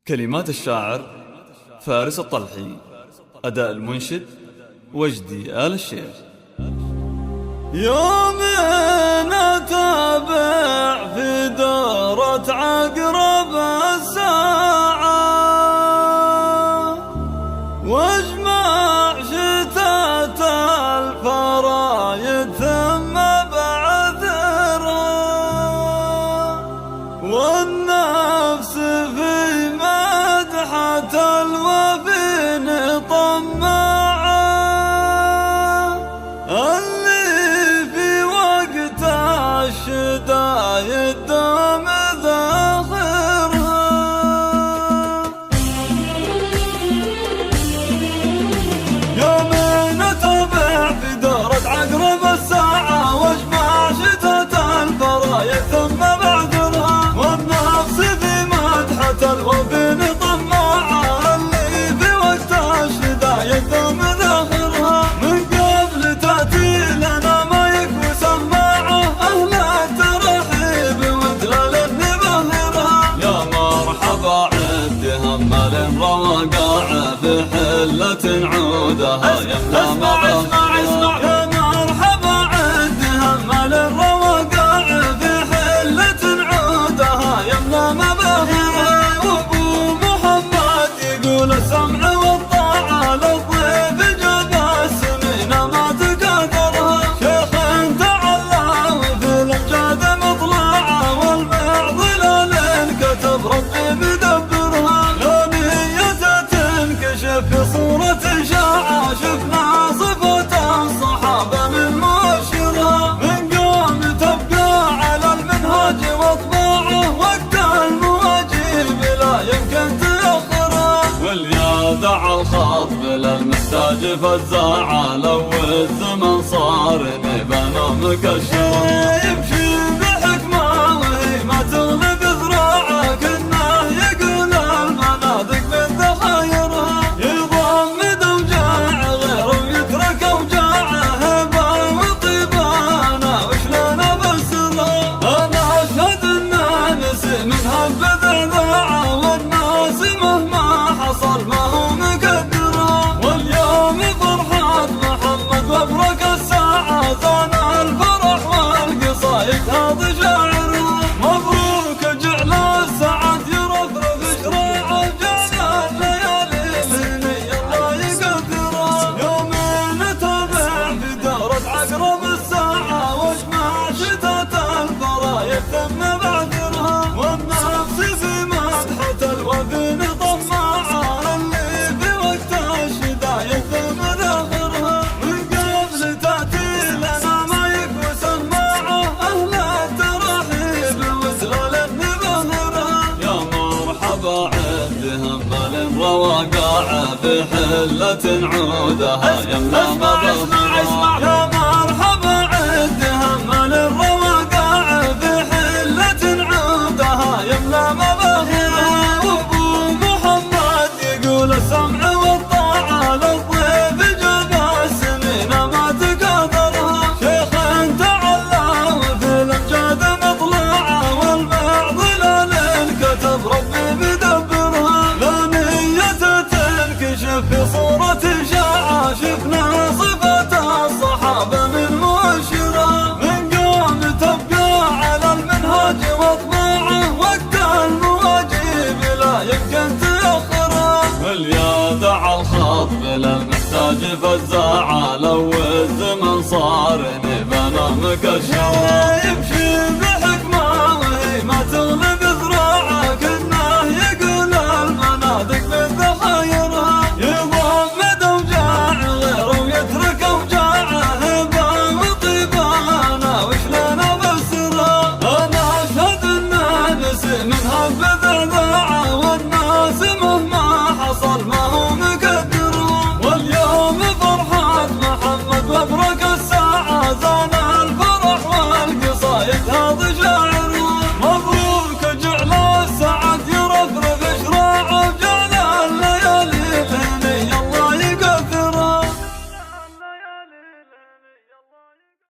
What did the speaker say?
كلمات الشاعر فارس الطلحي، أداء المنشد وجدي آل الشيخ. يوم نتابع في دورة عقرب الساعة واجمع شتات الفرايد ثم بعثرها، والنفس في مدحة الوفين طماعة، الشدايد دوم ذاخرها. يوم نتابع في دورة عقرب الساعة واجمع شتات الفرايد ثم بعثرها، والنفس في مدحة الوفين طماعة، اللي في وقت الشدايد دوم ذاخرها. من قبل تأتي لنا ما يكفي سماعة وقاع في حلة عودها يملا مضى. يا مرحبا عد همل الرواقع في حلة عودها يملا مباهرها. وابو محمد يقول السمع والطاعة للضيف جاب السنين ما تقدرها. شيخ تعلى وفي الامجاد مطلعه، والمعضلة للكتب ربي مدبرها. في صورة شاعة شفنا صفة الصحابة من مؤشرها. من قوم تبقى على المنهاج واطباعه، وقت المواجيب لا يمكن تأخرها. واليادع الخاطب للمحتاج فزاعة، لو الزمن صار نبان مكشرها. يمشي بحكمة وهي ما تغلب ذراعه، كنا يقول المناطق من ذخايرها. والناس مهما حصل ما هو مقدرها. واليوم فرحة محمد وابرك الساعة، زان الفرح والقصايد هذا شاعرها. مبروك جعل السعد يرفرف شراعه، جعل الليالي الهنية الله يقدرها. يوم نتابع في دورة عقرب الساعة واجمع شتات الفرايد ثم بعثرها، والنفس في مدحة الوفين طماعة، اللي في وقت الشدايد ثم ذاخرها. من قبل تأتي لنا ما يكفي سماعة، أهل الترحيب وزلال نبهرها. يا مرحبا عد همل الرواقع في حلة عودها يملا مضى. يا مرحبا عد همل الرواقع في حلة عودها يملا مباهرها. وابو محمد يقول السمع والطاعة للضيف جاب السنين ما تقدرها. شيخ تعلى وفي الامجاد مطلعه، والمعضلة للكتب ربي مدبرها. لا نية تنكشف في صورة شاعة، شفنا صفة الصحابة من مؤشرها. من قوم تبقى على المنهاج واطباعه، وقت المواجيب لا يمكن تأخرها. واليادع الخاطب للمحتاج فزاعة، لو الزمن صار نبان مكشرها.